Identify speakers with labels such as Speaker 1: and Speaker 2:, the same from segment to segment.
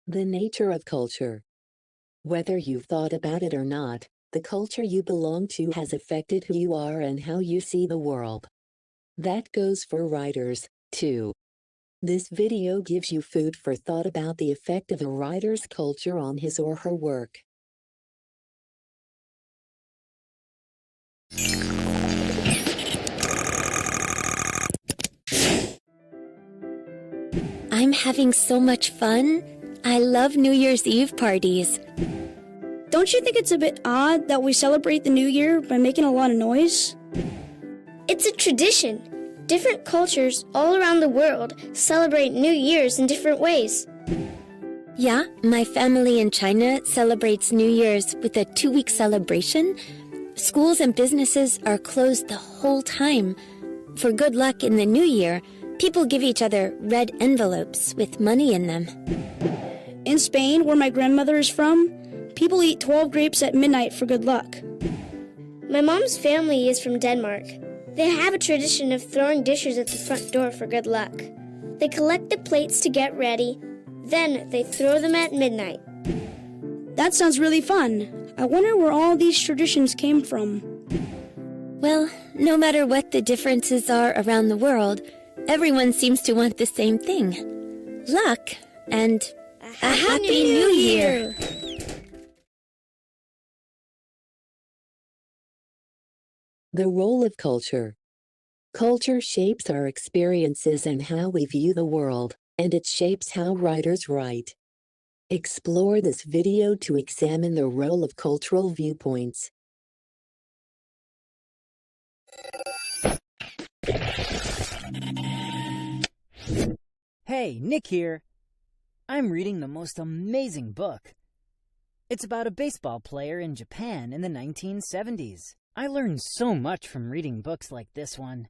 Speaker 1: The nature of culture. Whether you've thought about it or not, the culture you belong to has affected who you are and how you see the world. That goes for writers, too. This video gives you food for thought about the effect of a writer's culture on his or her work.
Speaker 2: I'm having so much fun. I love New Year's Eve parties.
Speaker 3: Don't you think it's a bit odd that we celebrate the New Year by making a lot of noise?
Speaker 4: It's a tradition. Different cultures all around the world celebrate New Year's in different ways.
Speaker 2: Yeah, my family in China celebrates New Year's with a 2-week celebration. Schools and businesses are closed the whole time. For good luck in the new year, people give each other red envelopes with money in them.
Speaker 3: In Spain, where my grandmother is from, people eat 12 grapes at midnight for good luck.
Speaker 4: My mom's family is from Denmark. They have a tradition of throwing dishes at the front door for good luck. They collect the plates to get ready, then they throw them at midnight.
Speaker 3: That sounds really fun. I wonder where all these traditions came from.
Speaker 2: Well, no matter what the differences are around the world, everyone seems to want the same thing. Luck and a Happy New Year!
Speaker 1: The role of culture. Culture shapes our experiences and how we view the world, and it shapes how writers write. Explore this video to examine the role of cultural viewpoints.
Speaker 5: Hey, Nick here. I'm reading the most amazing book. It's about a baseball player in Japan in the 1970s. I learned so much from reading books like this one.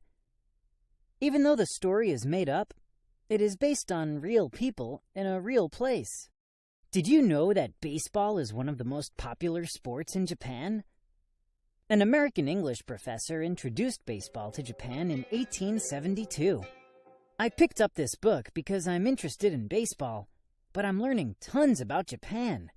Speaker 5: Even though the story is made up, it is based on real people in a real place. Did you know that baseball is one of the most popular sports in Japan? An American English professor introduced baseball to Japan in 1872. I picked up this book because I'm interested in baseball, but I'm learning tons about Japan.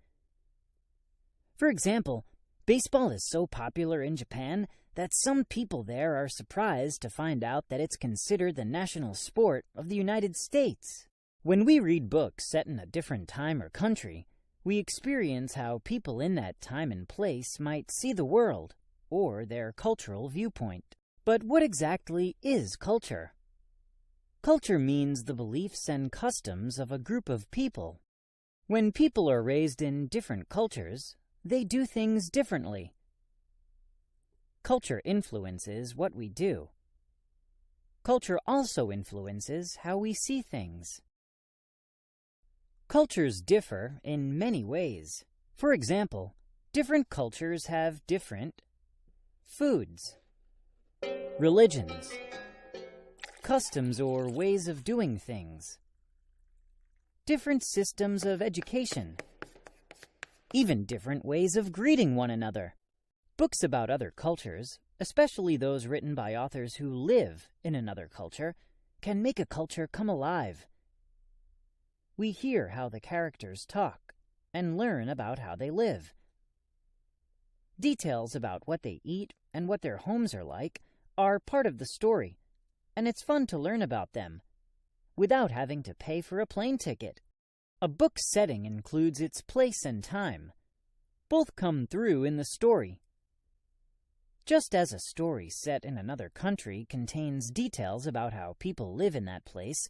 Speaker 5: For example, baseball is so popular in Japan that some people there are surprised to find out that it's considered the national sport of the United States. When we read books set in a different time or country, we experience how people in that time and place might see the world, or their cultural viewpoint. But what exactly is culture? Culture means the beliefs and customs of a group of people. When people are raised in different cultures, they do things differently. Culture influences what we do. Culture also influences how we see things. Cultures differ in many ways. For example, different cultures have different foods, religions, customs or ways of doing things, different systems of education, even different ways of greeting one another. Books about other cultures, especially those written by authors who live in another culture, can make a culture come alive. We hear how the characters talk and learn about how they live. Details about what they eat and what their homes are like are part of the story, and it's fun to learn about them without having to pay for a plane ticket. A book's setting includes its place and time. Both come through in the story. Just as a story set in another country contains details about how people live in that place,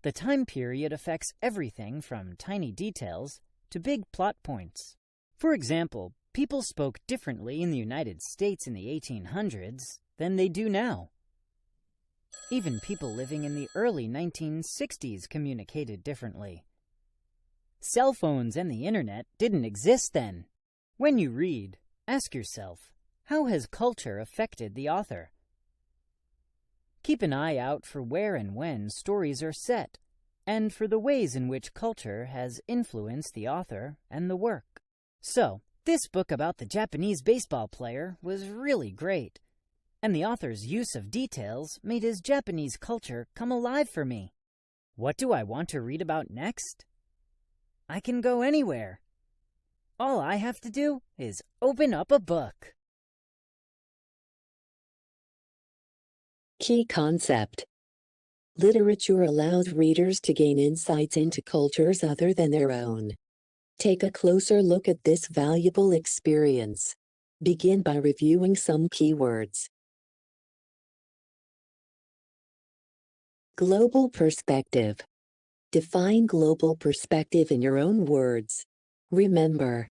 Speaker 5: the time period affects everything from tiny details to big plot points. For example, people spoke differently in the United States in the 1800s than they do now. Even people living in the early 1960s communicated differently. Cell phones and the internet didn't exist then. When you read, ask yourself, how has culture affected the author? Keep an eye out for where and when stories are set, and for the ways in which culture has influenced the author and the work. So, this book about the Japanese baseball player was really great, and the author's use of details made his Japanese culture come alive for me. What do I want to read about next? I can go anywhere. All I have to do is open up a book.
Speaker 1: Key concept. Literature allows readers to gain insights into cultures other than their own. Take a closer look at this valuable experience. Begin by reviewing some keywords. Global perspective. Define global perspective in your own words. Remember,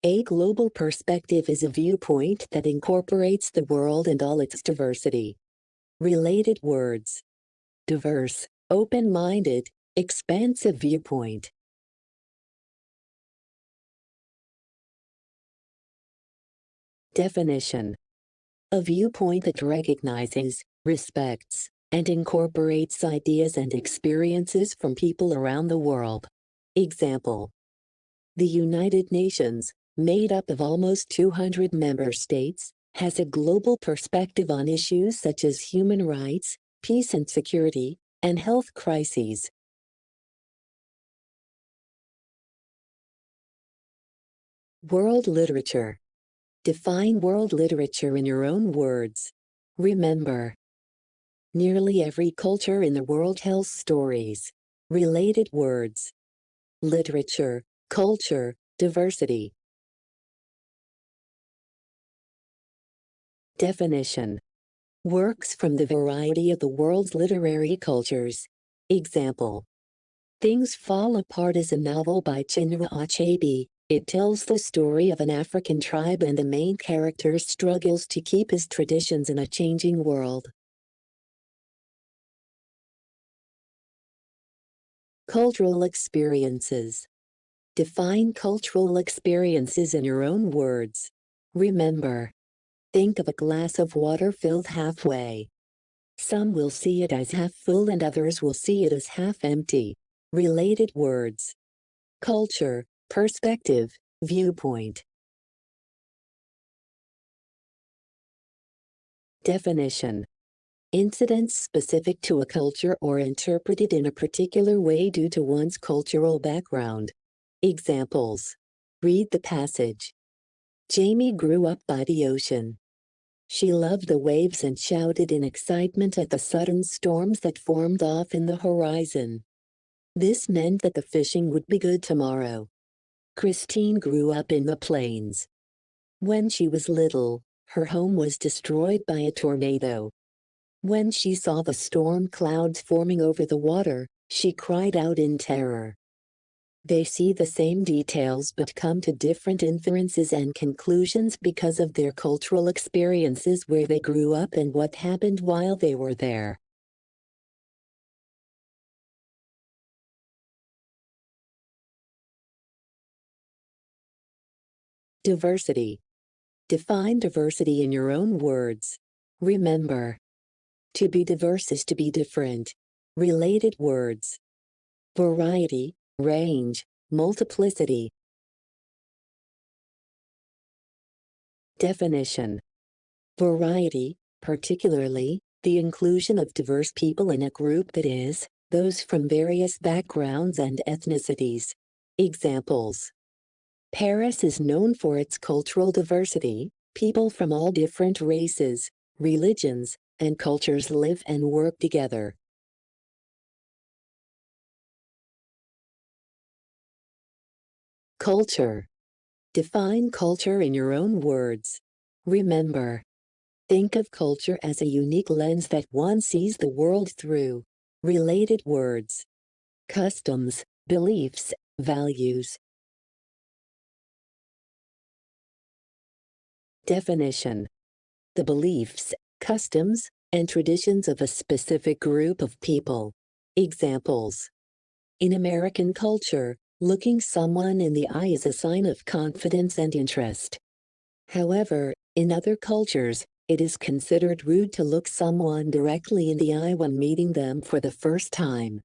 Speaker 1: a global perspective is a viewpoint that incorporates the world and all its diversity. Related words. Diverse, open-minded, expansive viewpoint. Definition. A viewpoint that recognizes, respects, and incorporates ideas and experiences from people around the world. Example. The United Nations, made up of almost 200 member states, has a global perspective on issues such as human rights, peace and security, and health crises. World literature. Define world literature in your own words. Remember, nearly every culture in the world tells stories. Related words. Literature, culture, diversity. Definition. Works from the variety of the world's literary cultures. Example. Things Fall Apart is a novel by Chinua Achebe. It tells the story of an African tribe and the main character struggles to keep his traditions in a changing world. Cultural experiences. Define cultural experiences in your own words. Remember, think of a glass of water filled halfway. Some will see it as half full and others will see it as half empty. Related words. Culture, perspective, viewpoint. Definition. Incidents specific to a culture or interpreted in a particular way due to one's cultural background. Examples. Read the passage. Jamie grew up by the ocean. She loved the waves and shouted in excitement at the sudden storms that formed off in the horizon. This meant that the fishing would be good tomorrow. Christine grew up in the plains. When she was little, her home was destroyed by a tornado. When she saw the storm clouds forming over the water, she cried out in terror. They see the same details but come to different inferences and conclusions because of their cultural experiences where they grew up and what happened while they were there. Diversity. Define diversity in your own words. Remember, to be diverse is to be different. Related words. Variety, range, multiplicity. Definition. Variety, particularly, the inclusion of diverse people in a group that is, those from various backgrounds and ethnicities. Examples. Paris is known for its cultural diversity. People from all different races, religions, and cultures live and work together. Culture. Define culture in your own words. Remember, think of culture as a unique lens that one sees the world through. Related words. Customs, beliefs, values. Definition. The beliefs, customs, and traditions of a specific group of people. Examples. In American culture, looking someone in the eye is a sign of confidence and interest. However, in other cultures, it is considered rude to look someone directly in the eye when meeting them for the first time.